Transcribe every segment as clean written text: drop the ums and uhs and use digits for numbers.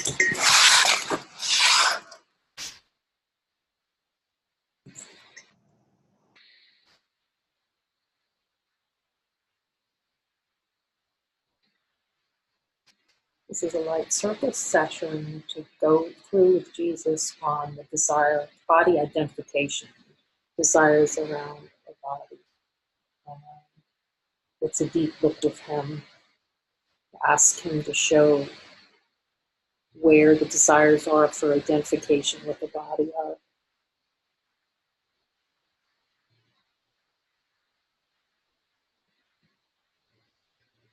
This is a light circle session to go through with Jesus on the desire, body identification, desires around the body. It's a deep look with him. Ask him to show where the desires are for identification with the body are.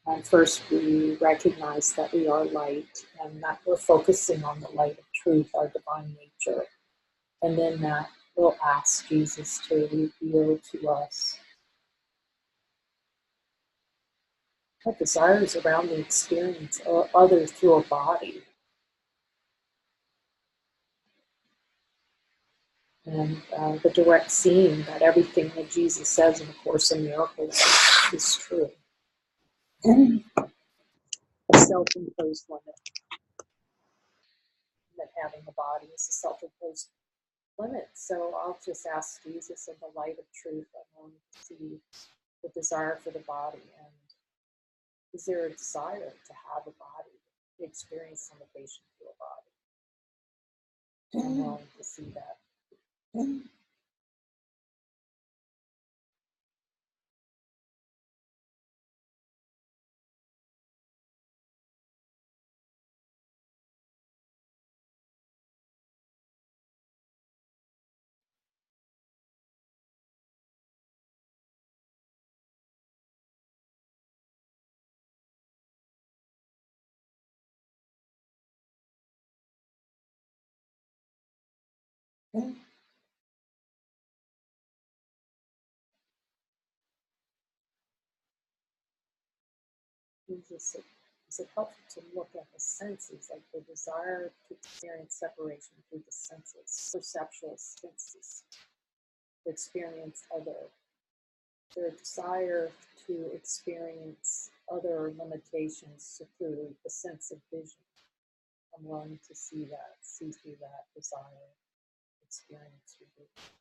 And first we recognize that we are light and that we're focusing on the light of truth, our divine nature. And then that we'll ask Jesus to reveal to us what desires around the experience of others through a body. And the direct seeing that everything that Jesus says in the Course in Miracles is true. A self-imposed limit. That having a body is a self-imposed limit. So I'll just ask Jesus in the light of truth, I want to see the desire for the body. And is there a desire to have a body, to experience limitation through a body? I'm willing to see that. Is it helpful to look at the senses, like the desire to experience separation through the senses, perceptual senses, to experience other, their desire to experience other limitations through the sense of vision. I'm willing to see that, see through that desire, experience through vision.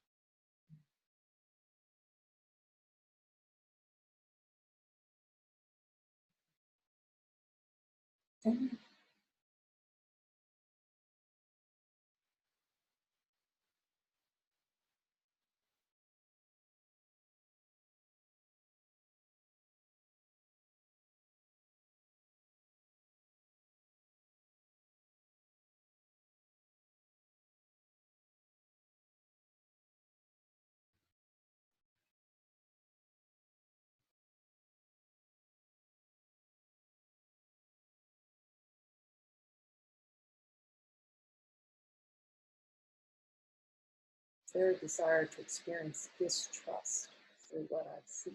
Their desire to experience distrust through what I see,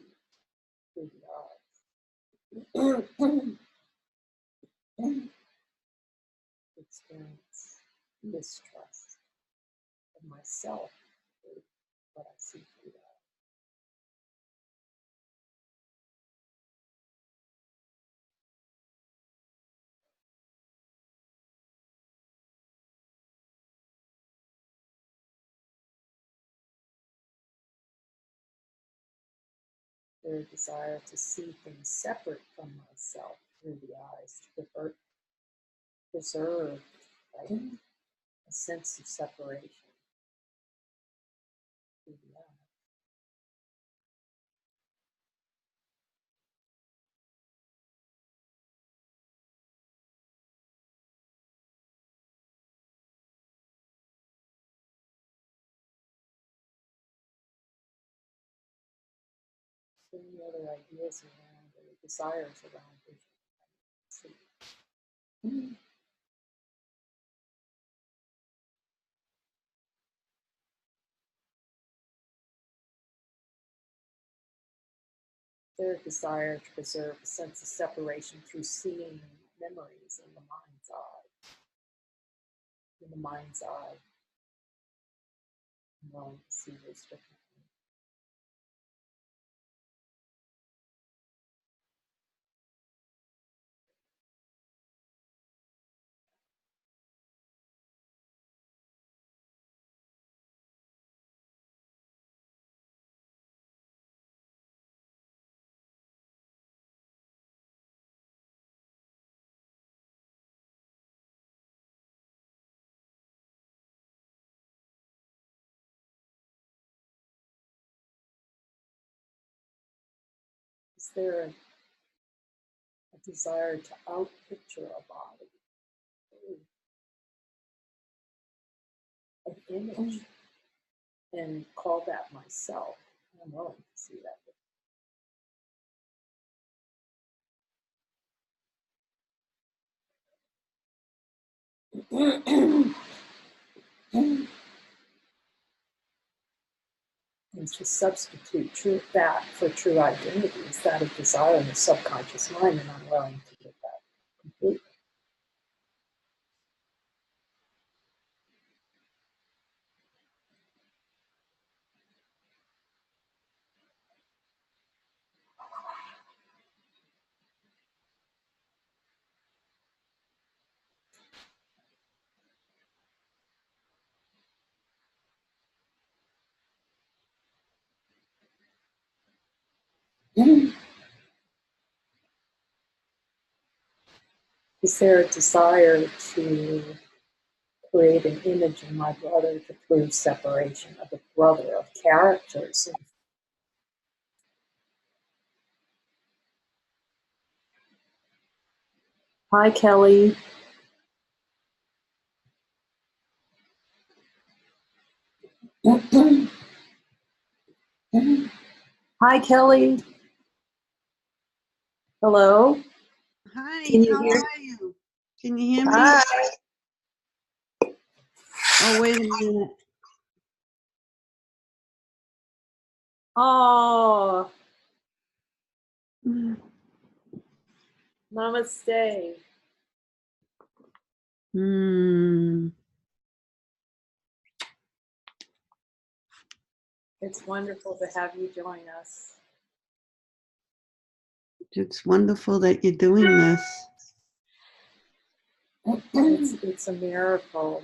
through the eyes. Experience distrust of myself through what I see through the eyes. Their desire to see things separate from myself through the eyes, to preserve, right, a sense of separation through the eyes. So any other ideas around or desires around vision? Their desire to preserve a sense of separation through seeing memories in the mind's eye. In the mind's eye, I'm willing to see those differently. there a desire to outpicture a body, an image, and call that myself? I'm willing to see that. And to substitute that for true identity is that of desire in the subconscious mind, and I'm willing to get that completely. Is there a desire to create an image in my brother to prove separation of a brother, of characters? Hi, Kelly. Hi, Kelly. Hello. Hi, Can you how hear? are you? Can you hear me? Hi. Oh, wait a minute. Oh, namaste. It's wonderful to have you join us. It's wonderful that you're doing this. It's a miracle.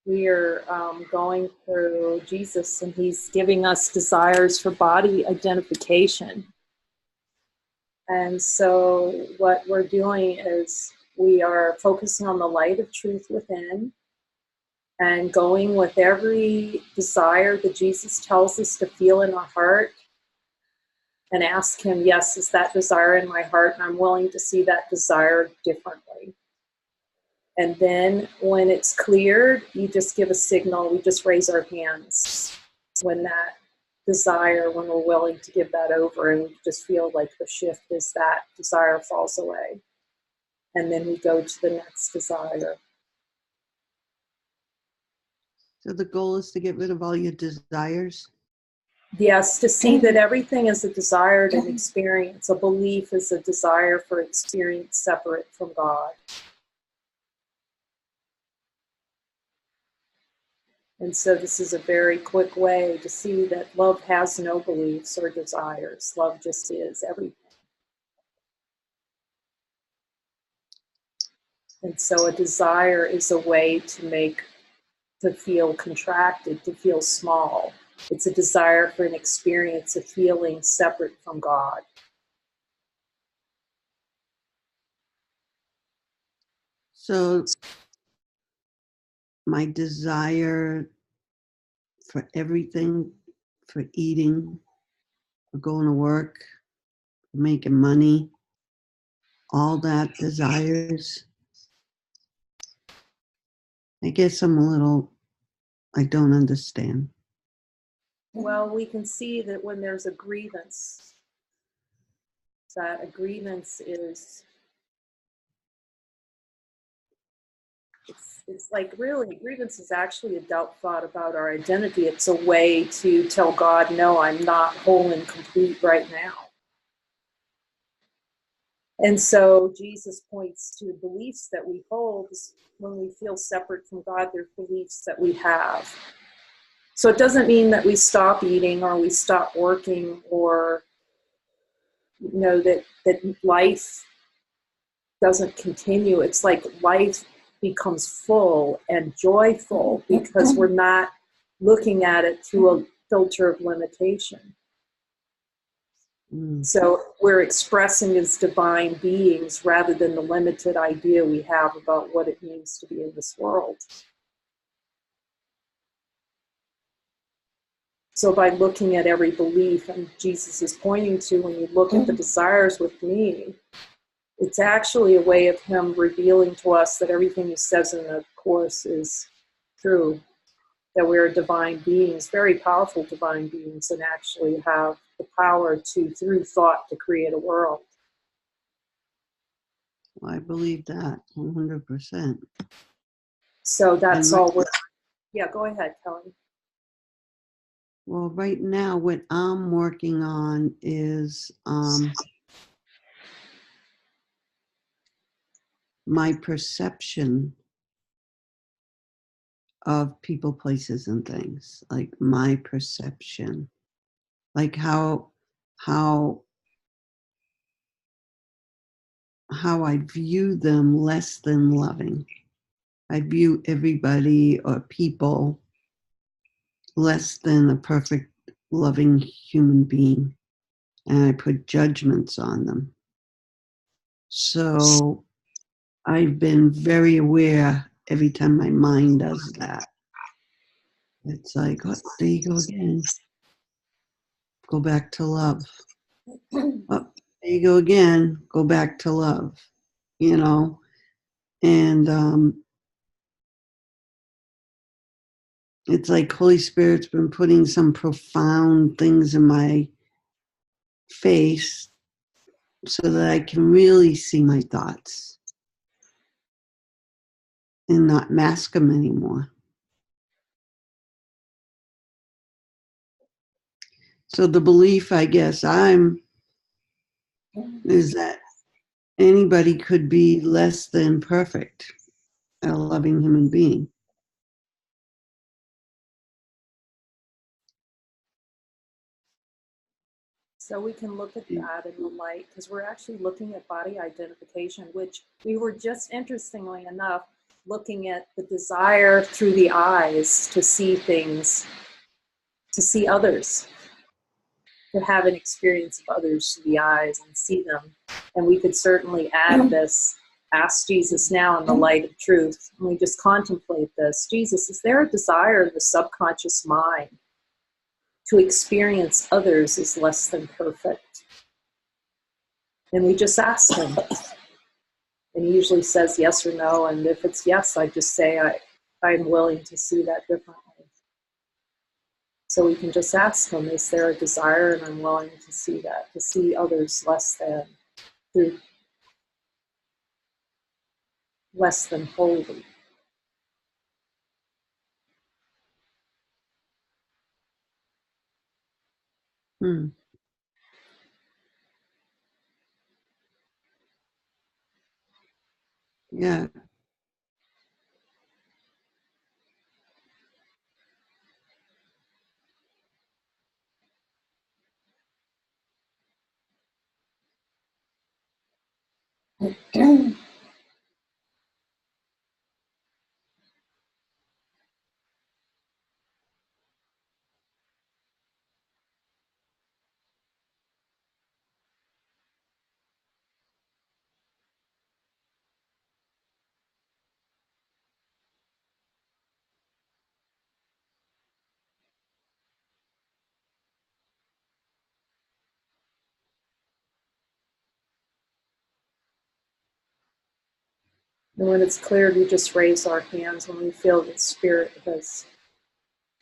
We are going through Jesus, and he's giving us desires for body identification. And so what we're doing is we are focusing on the light of truth within and going with every desire that Jesus tells us to feel in our heart and ask him, yes, is that desire in my heart? And I'm willing to see that desire differently. And then when it's cleared, you just give a signal. We just raise our hands when that desire, when we're willing to give that over, and we just feel like the shift is that desire falls away. And then we go to the next desire. So the goal is to get rid of all your desires? Yes, to see that everything is a desired an experience. A belief is a desire for experience separate from God. And so this is a very quick way to see that love has no beliefs or desires. Love just is everything. And so a desire is a way to feel contracted, to feel small. It's a desire for an experience of feeling separate from God. So my desire for everything, for eating, for going to work, for making money, all that desires. I guess I don't understand. Well, we can see that when there's a grievance, that a grievance is, it's like really, grievance is actually a doubt thought about our identity. It's a way to tell God, no, I'm not whole and complete right now. And so Jesus points to beliefs that we hold. When we feel separate from God, they're beliefs that we have. So it doesn't mean that we stop eating or we stop working or, you know, that life doesn't continue. It's like life becomes full and joyful because we're not looking at it through a filter of limitation. So we're expressing as divine beings rather than the limited idea we have about what it means to be in this world. So by looking at every belief, and Jesus is pointing to, when you look at the desires with me, it's actually a way of him revealing to us that everything he says in the Course is true, that we're divine beings, very powerful divine beings, and actually have the power to, through thought, to create a world. I believe that 100%. So that's And all we're, yeah, go ahead, Kelly. well, right now, what I'm working on is my perception of people, places, and things. Like my perception, like how I view them less than loving. I view everybody or people less than a perfect, loving human being, and I put judgments on them. So I've been very aware every time my mind does that. It's like, oh, there you go again. Go back to love. Oh, there you go again. Go back to love. You know, and it's like Holy Spirit's been putting some profound things in my face so that I can really see my thoughts and not mask them anymore. So the belief, I guess, is that anybody could be less than perfect, a loving human being. So we can look at that in the light, because we're actually looking at body identification, which we were just, interestingly enough, looking at the desire through the eyes to see things, to see others, to have an experience of others through the eyes and see them. And we could certainly add this, ask Jesus now in the light of truth, and we just contemplate this. Jesus, is there a desire in the subconscious mind to experience others as less than perfect? And we just ask him. And he usually says yes or no. And if it's yes, I just say I'm willing to see that differently. So we can just ask him, is there a desire? And I'm willing to see that, to see others less than holy. Hmm. Yeah. And when it's clear, we just raise our hands when we feel that Spirit has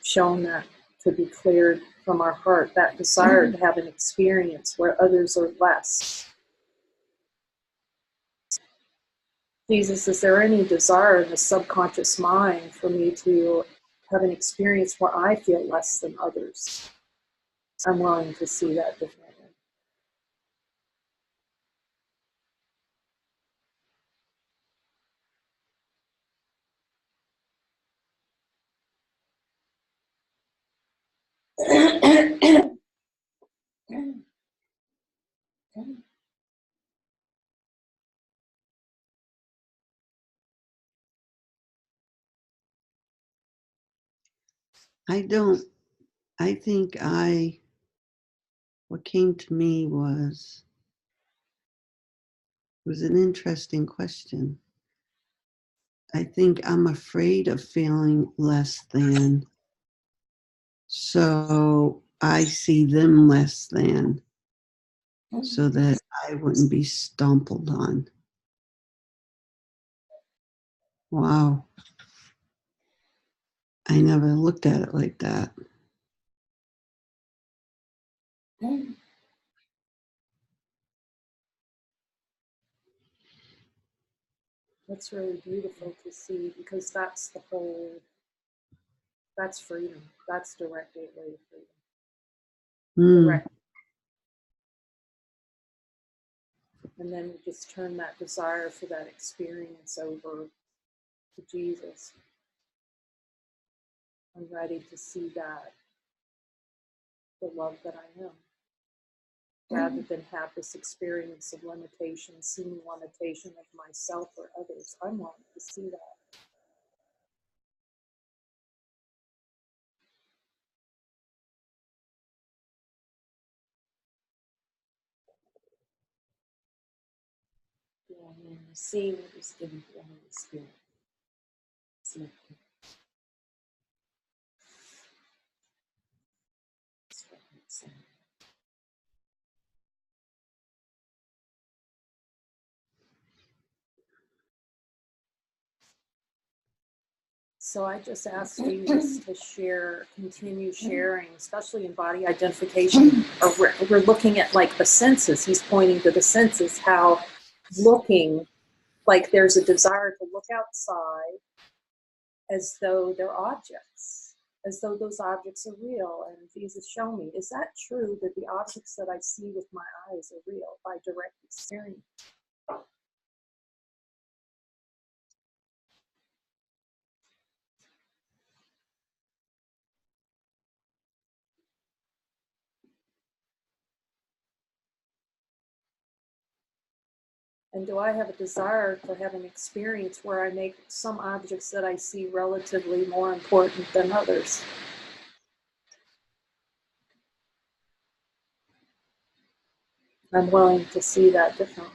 shown that to be cleared from our heart, that desire to have an experience where others are less. Jesus, is there any desire in the subconscious mind for me to have an experience where I feel less than others? I'm willing to see that differently. I think what came to me was an interesting question. I think I'm afraid of feeling less than So I see them less than, so that I wouldn't be stumbled on. Wow. I never looked at it like that. That's really beautiful to see, because that's the whole, that's freedom. That's direct gateway to freedom. Direct. And then we just turn that desire for that experience over to Jesus. I'm ready to see that, the love that I am, rather than have this experience of limitation, seeming limitation of myself or others. I'm willing to see that. See what is given to the Holy Spirit. See. So I just asked Jesus to share, continue sharing, especially in body identification. We're looking at like the senses. He's pointing to the senses, how looking, like there's a desire to look outside as though they're objects, as though those objects are real. And Jesus, show me, is that true that the objects that I see with my eyes are real by direct experience? And do I have a desire to have an experience where I make some objects that I see relatively more important than others? I'm willing to see that differently.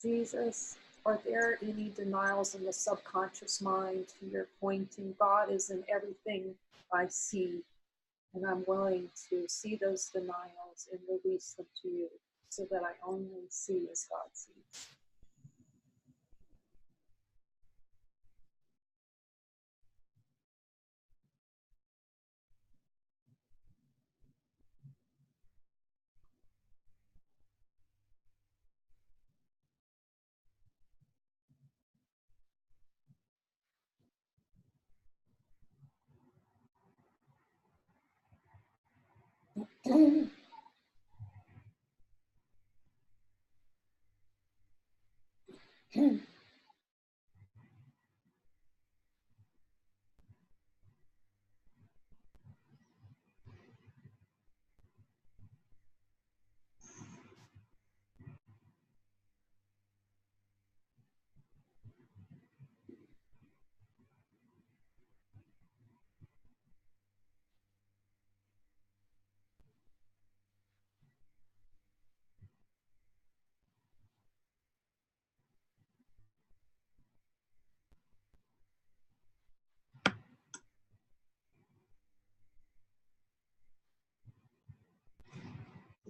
Jesus, are there any denials in the subconscious mind to your pointing? God is in everything I see, and I'm willing to see those denials and release them to you so that I only see as God sees.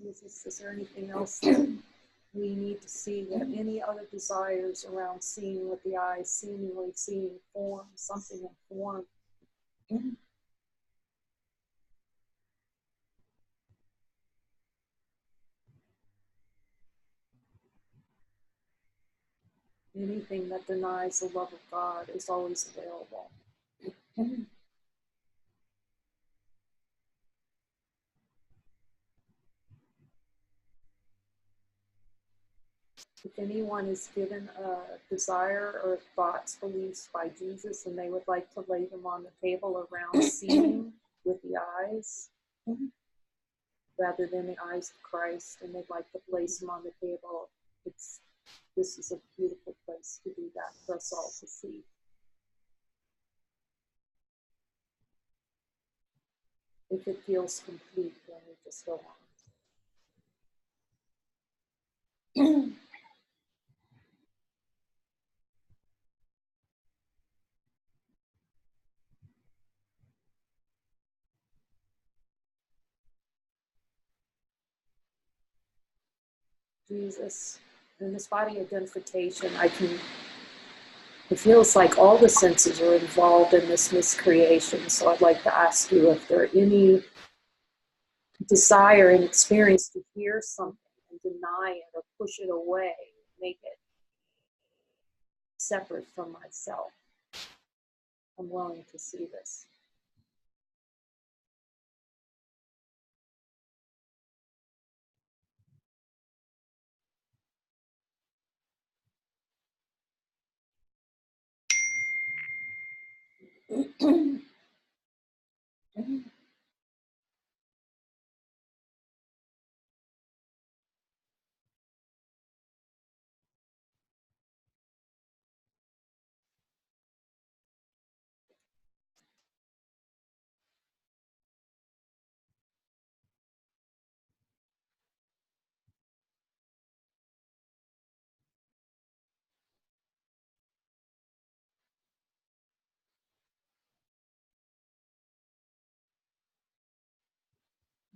Jesus, is there anything else that we need to see? That any other desires around seeing with the eye, seemingly seeing form, something in form? Anything that denies the love of God is always available. If anyone is given a desire or thoughts, beliefs by Jesus, and they would like to lay them on the table around seeing with the eyes, rather than the eyes of Christ, and they'd like to place them on the table, this is a beautiful place to do that for us all to see. If it feels complete, then we just go on. Jesus, in this body identification, it feels like all the senses are involved in this miscreation. So I'd like to ask you if there are any desire and experience to hear something and deny it or push it away, make it separate from myself. I'm willing to see this.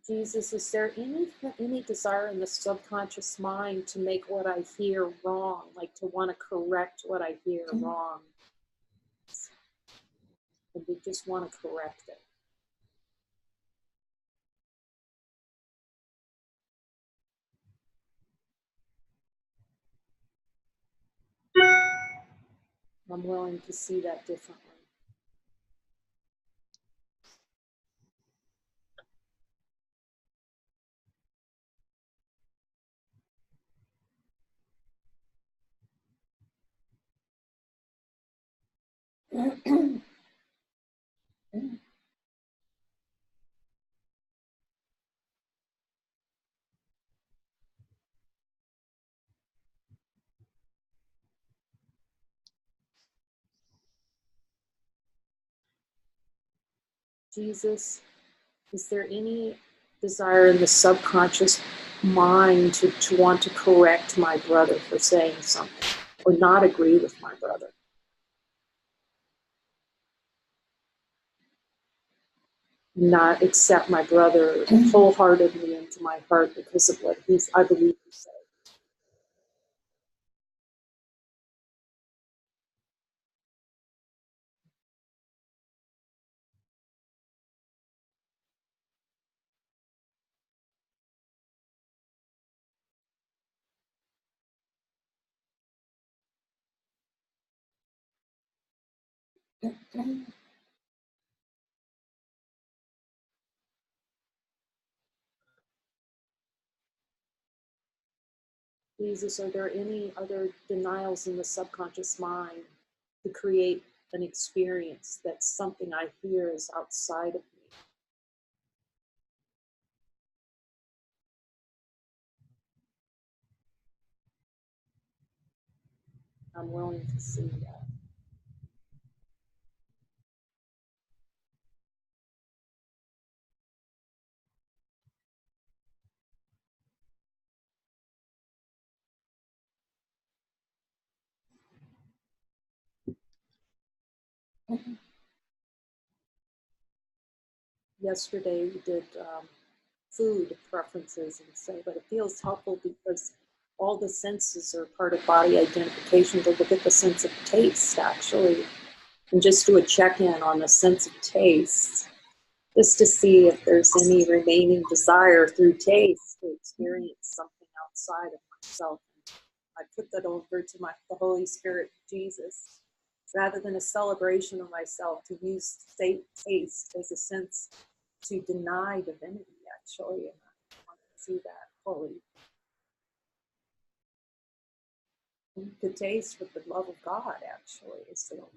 Jesus, is there any desire in the subconscious mind to make what I hear wrong, like to want to correct what I hear wrong? And to just want to correct it. I'm willing to see that differently. Jesus, is there any desire in the subconscious mind to want to correct my brother for saying something or not agree with my brother? Not accept my brother wholeheartedly into my heart because of what I believe he said. Jesus, are there any other denials in the subconscious mind to create an experience that's something I hear is outside of me? I'm willing to see that. Yesterday we did food preferences and so, but it feels helpful because all the senses are part of body identification to look at the sense of taste actually, and just do a check-in on the sense of taste, just to see if there's any remaining desire through taste to experience something outside of myself. I put that over to the Holy Spirit, Jesus, rather than a celebration of myself, to use taste as a sense to deny divinity, actually. And I want to see that fully. And the taste with the love of God, actually, is the only.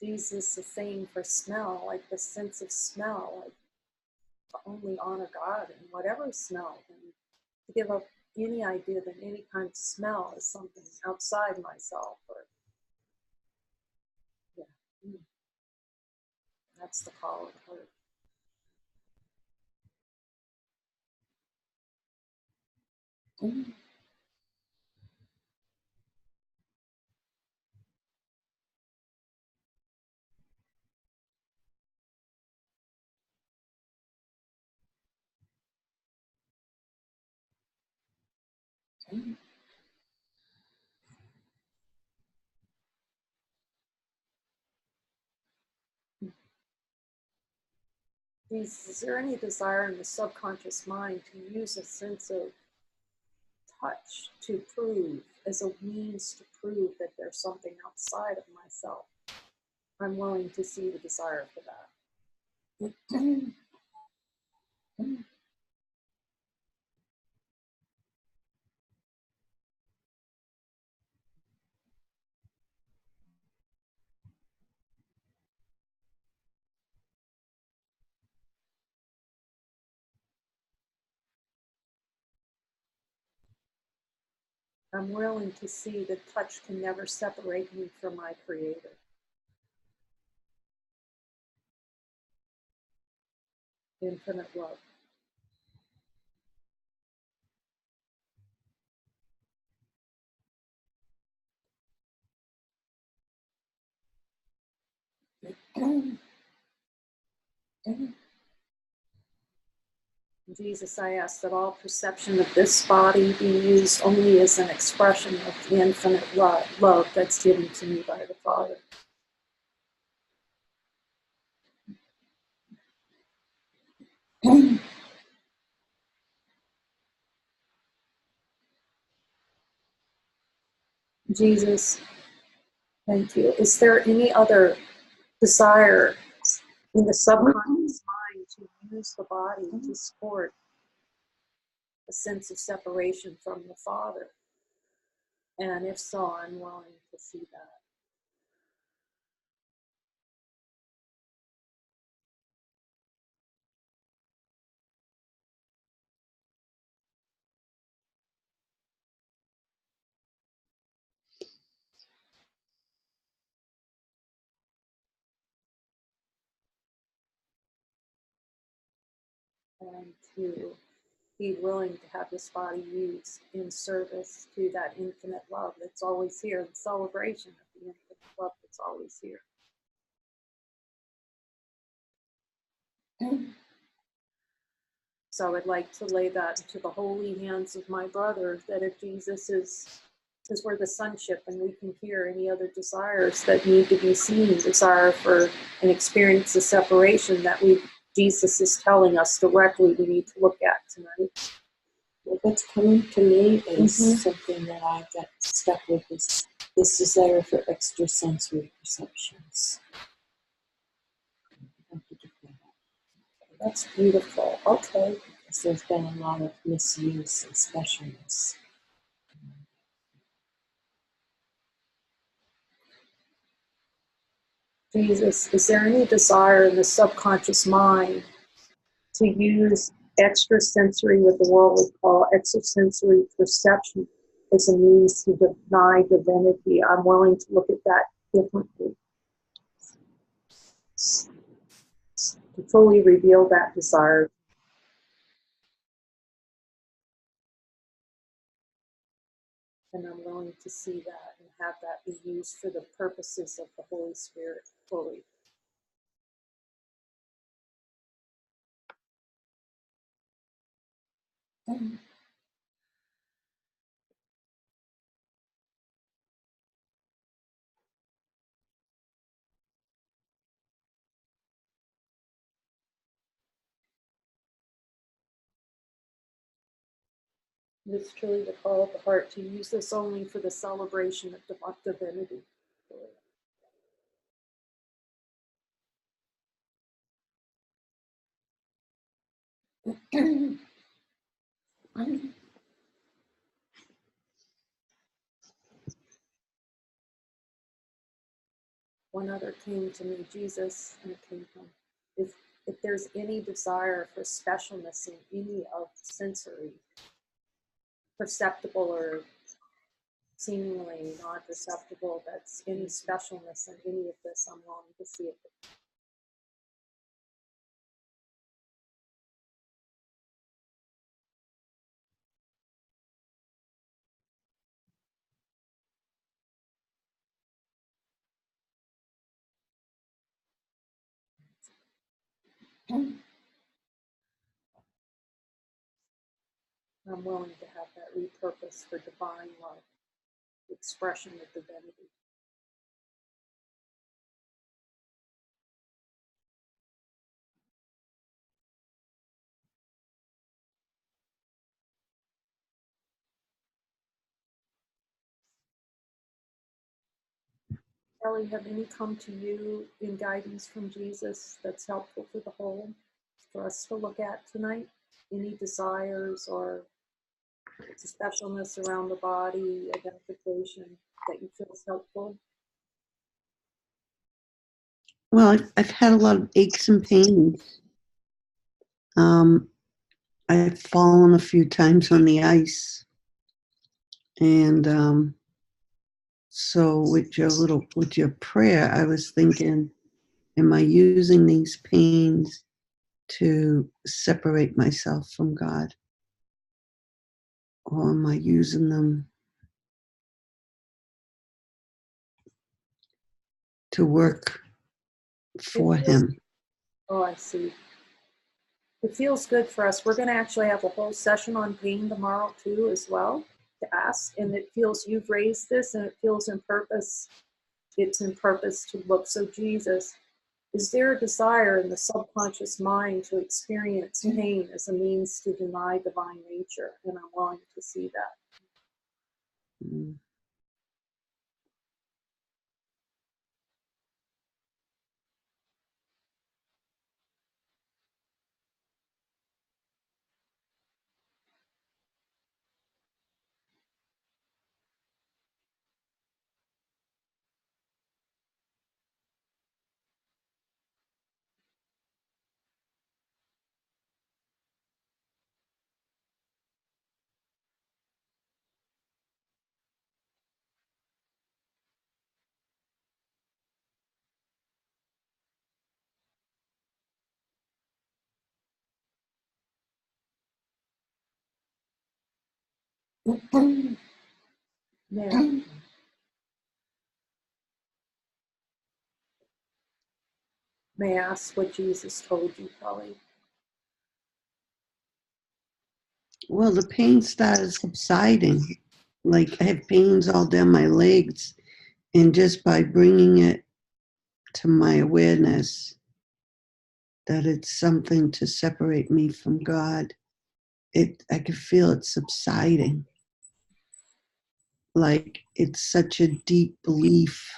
Jesus is saying for smell, like the sense of smell, like to only honor God and whatever smell, and to give up any idea that any kind of smell is something outside myself, or yeah, that's the call of the heart. Is there any desire in the subconscious mind to use a sense of touch to prove, as a means to prove that there's something outside of myself? I'm willing to see the desire for that. I'm willing to see that touch can never separate me from my Creator. Infinite love. Jesus, I ask that all perception of this body be used only as an expression of the infinite love that's given to me by the Father. Jesus, thank you. Is there any other desire in the subconscious mind to use the body to support a sense of separation from the Father? And if so, I'm willing to see that. And to be willing to have this body used in service to that infinite love that's always here, the celebration of the infinite love that's always here. So I'd like to lay that into the holy hands of my brother, that if Jesus is, because we're the sonship and we can hear any other desires that need to be seen, desire for an experience of separation that Jesus is telling us directly we need to look at tonight. What's coming to me is something that I got stuck with, is this desire for extrasensory perceptions. That's beautiful. Okay. Because there's been a lot of misuse and specialness. Jesus, is there any desire in the subconscious mind to use extrasensory, what the world would call extrasensory perception, as a means to deny divinity? I'm willing to look at that differently, to fully reveal that desire. And I'm willing to see that and have that be used for the purposes of the Holy Spirit fully. It's truly the call of the heart to use this only for the celebration of divinity. One other came to me, Jesus, and it came from, if there's any desire for specialness in any of sensory, perceptible or seemingly not perceptible, that's any specialness in any of this, I'm willing to see it. I'm willing to have that repurposed for divine love, expression of divinity. Kelly, have any come to you in guidance from Jesus that's helpful for the whole, for us to look at tonight? Any desires or specialness around the body, identification that you feel is helpful? Well, I've had a lot of aches and pains. I've fallen a few times on the ice. And so with your prayer, I was thinking, am I using these pains to separate myself from God? Or am I using them to work for Him? Oh, I see. It feels good for us. We're going to actually have a whole session on pain tomorrow too, as well, to ask. And it feels you've raised this, and it feels in purpose. It's in purpose to look. So Jesus, is there a desire in the subconscious mind to experience pain as a means to deny divine nature? And I'm willing to see that. Mm. Yeah. May I ask what Jesus told you, Kelly? Well, the pain started subsiding. Like I have pains all down my legs. And just by bringing it to my awareness that it's something to separate me from God, I could feel it subsiding. Like it's such a deep belief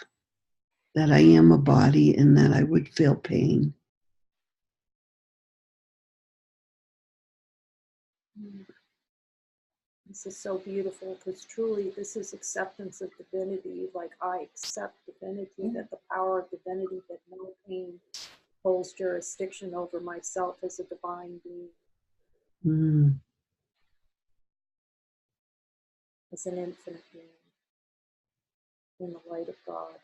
that I am a body and that I would feel pain. This is so beautiful, because truly this is acceptance of divinity. Like, I accept divinity, that the power of divinity, that no pain holds jurisdiction over myself as a divine being, Mm. as an infinite being in the light of God.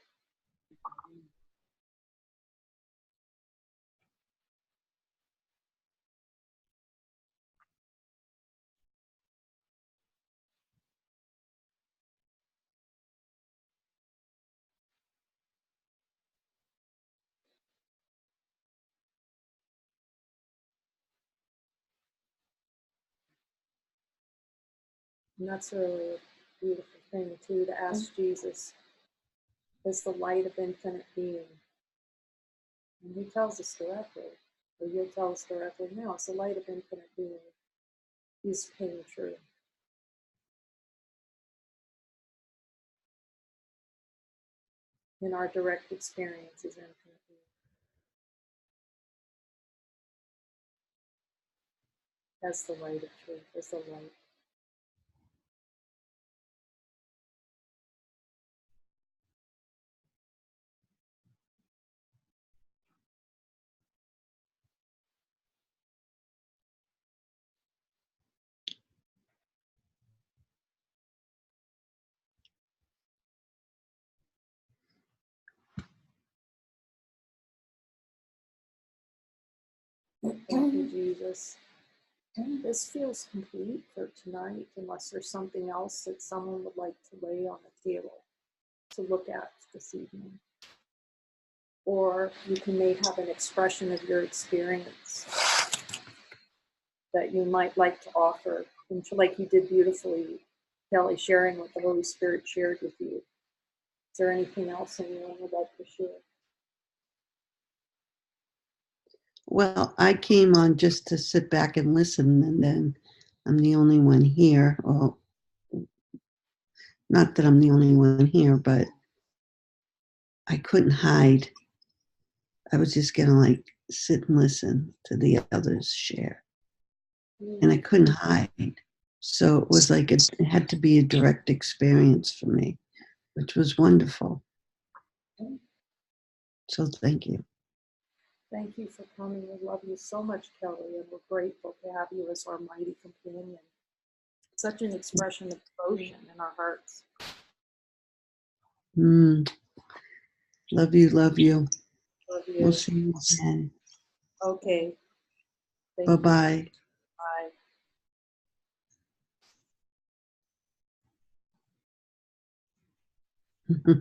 And that's really a beautiful thing too, to ask Jesus as the light of infinite being. And he tells us directly, or you'll tell us directly now, it's the light of infinite being. Is pain true? in our direct experience as infinite being. As the light of truth, as the light. Thank you, Jesus. This feels complete for tonight, unless there's something else that someone would like to lay on the table to look at this evening. Or you may have an expression of your experience that you might like to offer, and like you did beautifully, Kelly, sharing what the Holy Spirit shared with you. Is there anything else anyone would like to share? Well, I came on just to sit back and listen, and then I'm the only one here. Well, not that I'm the only one here, but I couldn't hide. I was just going to like sit and listen to the others share. And I couldn't hide. So it was like it had to be a direct experience for me, which was wonderful. So thank you. Thank you for coming. We love you so much, Kelly, and we're grateful to have you as our mighty companion. Such an expression of devotion in our hearts. Love you, love you. Love you. We'll see you again. Okay. Bye-bye. Bye.